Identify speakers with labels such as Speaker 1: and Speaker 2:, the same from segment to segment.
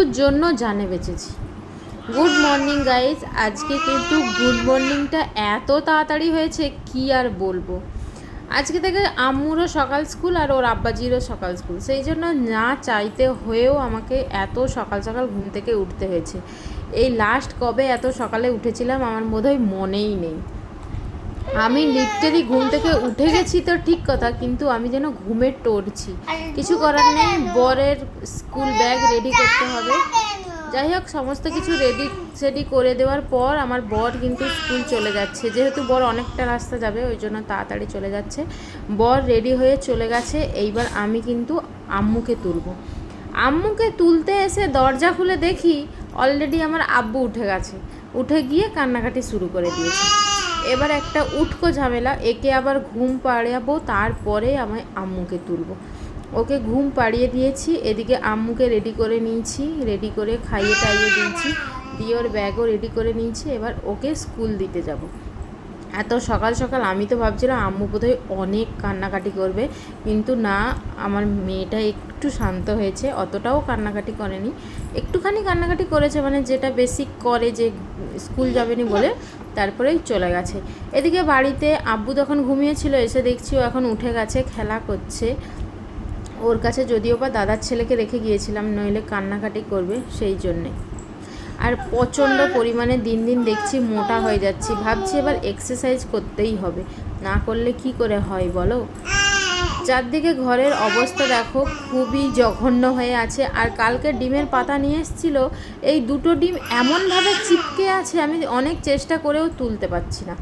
Speaker 1: একটুর জন্য জানে বেঁচেছি। Good morning guys. আজকে কিন্তু গুড মর্নিংটা এত তাড়াতাড়ি হয়েছে কি আর বলবো। আজকে থেকে আম্মুরও সকাল স্কুল আর ওর আব্বাজিরও সকাল স্কুল, সেই জন্য না চাইতে হয়েও আমাকে এত সকাল সকাল ঘুম থেকে উঠতে হয়েছে। এই লাস্ট কবে এত সকালে উঠেছিলাম আমার বোধহয় মনেই নেই। আমি লিটারালি ঘুম থেকে উঠে গেছি তো ঠিক কথা, কিন্তু আমি যেন ঘুমে টরছি। কিছু করার নেই, বরের স্কুল ব্যাগ রেডি করতে হবে। যাই হোক, সমস্ত কিছু রেডি করে দেওয়ার পর আমার বর কিন্তু স্কুল চলে যাচ্ছে। যেহেতু বর অনেকটা রাস্তা যাবে ওই জন্য তাড়াতাড়ি চলে যাচ্ছে। বর রেডি হয়ে চলে গেছে। এইবার আমি কিন্তু আম্মুকে তুলব। আম্মুকে তুলতে এসে দরজা খুলে দেখি অলরেডি আমার আব্বু উঠে গেছে। উঠে গিয়ে কান্নাকাটি শুরু করে দিয়েছে। এবার একটা উটকো ঝামেলা, একে আবার ঘুম পাড়াবো, তারপরে আমি আম্মুকে তুলব। ওকে ঘুম পাড়িয়ে দিয়েছি, এদিকে আম্মুকে রেডি করে নিয়েছি, রেডি করে খাইয়ে টাইয়ে দিয়েছি, দিয়ে ওর ব্যাগও রেডি করে নিয়েছি। এবার ওকে স্কুল দিতে যাব। এত সকাল সকাল আমি তো ভাবছিলাম আম্মু বোধহয় অনেক কান্নাকাটি করবে, কিন্তু না, আমার মেয়েটা একটু শান্ত হয়েছে, অতটাও কান্নাকাটি করেনি। একটুখানি কান্নাকাটি করেছে, মানে যেটা বেসিক করে, যে স্কুল যাবেনি বলে, তারপরেই চলে গেছে। এদিকে বাড়িতে আব্বু তখন ঘুমিয়েছিল, এসে দেখছি ও এখন উঠে গেছে, খেলা করছে। ওর কাছে যদিও বা দাদার ছেলেকে রেখে গিয়েছিলাম, নইলে কান্নাকাটি করবে, সেই জন্যে। আর প্রচণ্ড পরিমাণে দিন দিন দেখছি মোটা হয়ে যাচ্ছি। ভাবছি এবার এক্সারসাইজ করতেই হবে, না করলে কি করে হয় বলো। চারদিকে ঘরের অবস্থা দেখো, খুবই জঘন্য হয়ে আছে। আর কালকে ডিমের পাতা নিয়ে এসেছিলো, এই দুটো ডিম এমনভাবে চিপকে আছে, আমি অনেক চেষ্টা করেও তুলতে পারছি না।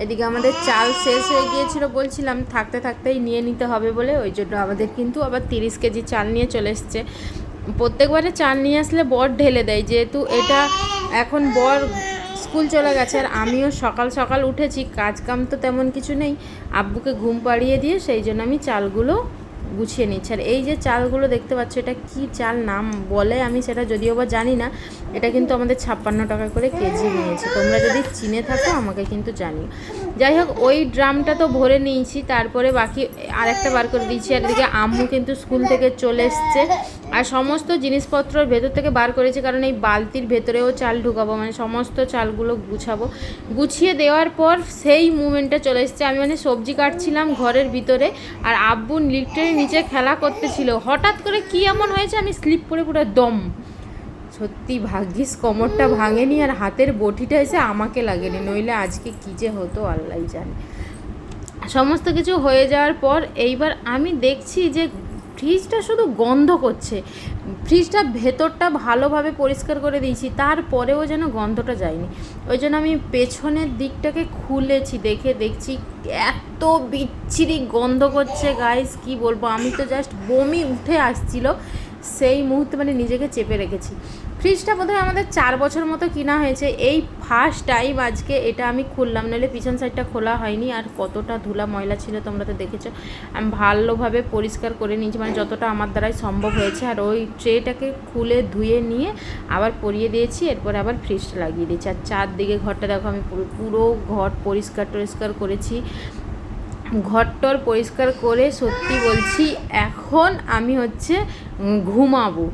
Speaker 1: এদিকে আমাদের চাল শেষ হয়ে গিয়েছিল, বলছিলাম থাকতে থাকতেই নিয়ে নিতে হবে বলে, ওই জন্য আমাদের কিন্তু আবার 30 কেজি চাল নিয়ে চলে এসছে। প্রত্যেকবারে চাল নিয়ে আসলে বর ঢেলে দেয়, যেহেতু এটা এখন বর স্কুল চলে গেছে আর আমিও সকাল সকাল উঠেছি, কাজ কাম তো তেমন কিছু নেই। আব্বুকে ঘুম পাড়িয়ে দিয়ে সেই জন্য আমি চালগুলো গুছিয়ে নিচ্ছি। আর এই যে চালগুলো দেখতে পাচ্ছ, এটা কি চাল নাম বলে আমি সেটা যদিও বা জানি না। এটা কিন্তু আমাদের 56 টাকা করে কেজি নিয়েছে। তোমরা যদি চিনে থাকো আমাকে কিন্তু জানিও। যাই হোক, ওই ড্রামটা তো ভরে নিয়েছি, তারপরে বাকি আরেকটা বার করে দিয়েছি। আর এদিকে আম্মু কিন্তু স্কুল থেকে চলে এসছে, আর সমস্ত জিনিসপত্রর ভেতর থেকে বার করেছি, কারণ এই বালতির ভেতরেও চাল ঢুকাবো, মানে সমস্ত চালগুলো গুছাবো। গুছিয়ে দেওয়ার পর সেই মুমেন্টে চলে এসছে। আমি মানে সবজি কাটছিলাম ঘরের ভিতরে, আর আব্বু লিটারালি নিচে খেলা করতেছিল। হঠাৎ করে কি এমন হয়েছে, আমি স্লিপ করে পুরো দম। সত্যি ভাগ্যিস কোমরটা ভাঙেনি আর হাতের বটিটা এসে আমাকে লাগেনি, নইলে আজকে কী যে হতো আল্লাহ জানে। সমস্ত কিছু হয়ে যাওয়ার পর এইবার আমি দেখছি যে ফ্রিজটা শুধু গন্ধ করছে। ফ্রিজটা ভেতরটা ভালোভাবে পরিষ্কার করে দিয়েছি, তারপরেও যেন গন্ধটা যায়নি। ওই জন্য আমি পেছনের দিকটাকে খুলেছি, দেখছি এত বিচ্ছিরি গন্ধ করছে গাইস, কি বলবো। আমি তো জাস্ট বমি উঠে আসছিল সেই মুহূর্তে, মানে নিজেকে চেপে রেখেছি। ফ্রিজটা বোধহয় আমাদের 4 বছর মতো কিনা হয়েছে, এই ফার্স্ট টাইম আজকে এটা আমি খুললাম, নাহলে পিছন সাইডটা খোলা হয়নি। আর কতটা ধুলা ময়লা ছিল তোমরা তো দেখেছো। আমি ভালোভাবে পরিষ্কার করে নিয়েছি, মানে যতটা আমার দ্বারাই সম্ভব হয়েছে। আর ওই ট্রেটাকে খুলে ধুয়ে নিয়ে আবার পরিয়ে দিয়েছি, এরপরে আবার ফ্রিজটা লাগিয়ে দিয়েছি। আর চারদিকে ঘরটা দেখো, আমি পুরো ঘর পরিষ্কার করেছি। ঘরটর পরিষ্কার করে সত্যি বলছি এখন আমি ঘুমাবো।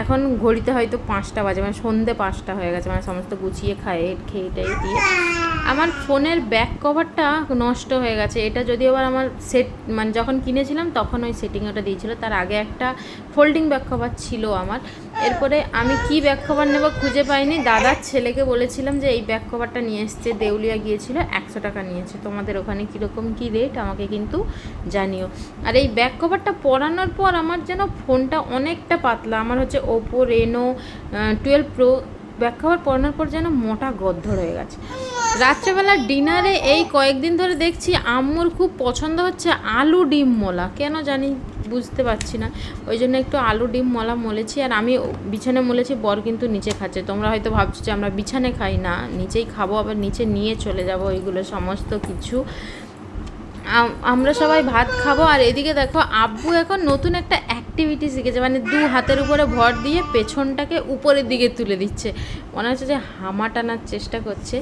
Speaker 1: এখন ঘড়িতে হয়তো 5টা বাজে, মানে সন্ধ্যে 5টা হয়ে গেছে, মানে সমস্ত গুছিয়ে খেয়ে দিয়ে। আমার ফোনের ব্যাক কভারটা নষ্ট হয়ে গেছে। এটা যদি আবার আমার মানে যখন কিনেছিলাম তখন ওই সেটিং ওটা দিয়েছিল, তার আগে একটা ফোল্ডিং ব্যাক কভার ছিল আমার। এরপরে আমি কি ব্যাক কভার নেবো খুঁজে পাইনি। দাদার ছেলেকে বলেছিলাম যে এই ব্যাক কভারটা নিয়ে এসছে, দেউলিয়া গিয়েছিল, 100 টাকা নিয়েছে। তোমাদের ওখানে কীরকম কী রেট আমাকে কিন্তু জানিও। আর এই ব্যাক কভারটা পরানোর পর আমার যেন ফোনটা অনেকটা পাতলা, আমার Oppo Reno 12 pro, back cover পরানোর পর যেন মোটা গদ্ধর হয়ে গেছে। রাত্রেবেলা ডিনারে এই কয়েকদিন ধরে দেখছি আম্মুর খুব পছন্দ হচ্ছে আলু ডিম মোলা, কেন জানি বুঝতে পারছি না। ওই জন্য একটু আলু ডিম মোলা মলেছি, আর আমি বিছানে মলেছি, বর কিন্তু নিচে খাচ্ছে। তোমরা হয়তো ভাবছো যে আমরা বিছানে খাই না, নিচেই খাবো, আবার নিচে নিয়ে চলে যাবো ওইগুলো সমস্ত কিছু। আমরা সবাই ভাত খাবো। আর এদিকে দেখো আব্বু এখন নতুন একটা অ্যাক্টিভিটি শিখেছে, মানে 2 হাতের উপরে ভর দিয়ে পেছনটাকে উপরের দিকে তুলে দিচ্ছে, মনে হচ্ছে যে হামা টানার চেষ্টা করছে।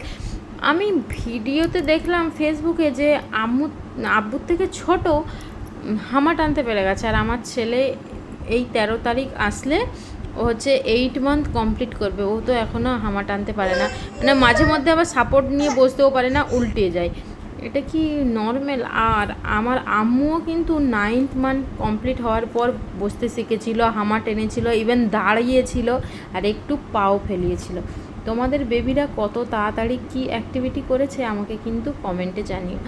Speaker 1: আমি ভিডিওতে দেখলাম ফেসবুকে যে আব্বুর থেকে ছোট হামা টানতে পেরে গেছে। আর আমার ছেলে এই 13 তারিখ আসলে ও হচ্ছে 8 মান্থ কমপ্লিট করবে, ও তো এখনও হামা টানতে পারে না, মানে মাঝে মধ্যে আবার সাপোর্ট নিয়ে বসতেও পারে না, উল্টে যায়। এটা কি নর্মাল? আর আমার আম্মুও কিন্তু 9th মান্থ কমপ্লিট হওয়ার পর বসতে শিখেছিল, হামা টেনেছিল, ইভেন দাঁড়িয়েছিল, আর একটু পাও ফেলিয়েছিল। তোমাদের বেবিরা কত তাড়াতাড়ি কী অ্যাক্টিভিটি করেছে আমাকে কিন্তু কমেন্টে জানিও।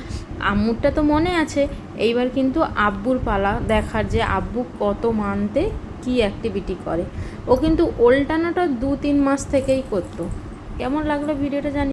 Speaker 1: আম্মুরটা তো মনে আছে, এইবার কিন্তু আব্বুর পালা দেখার যে আব্বু কত মান্থে কী অ্যাক্টিভিটি করে। ও কিন্তু ওল্টানোটা 2-3 মাস থেকেই করতো। কেমন লাগলো ভিডিওটা জানি।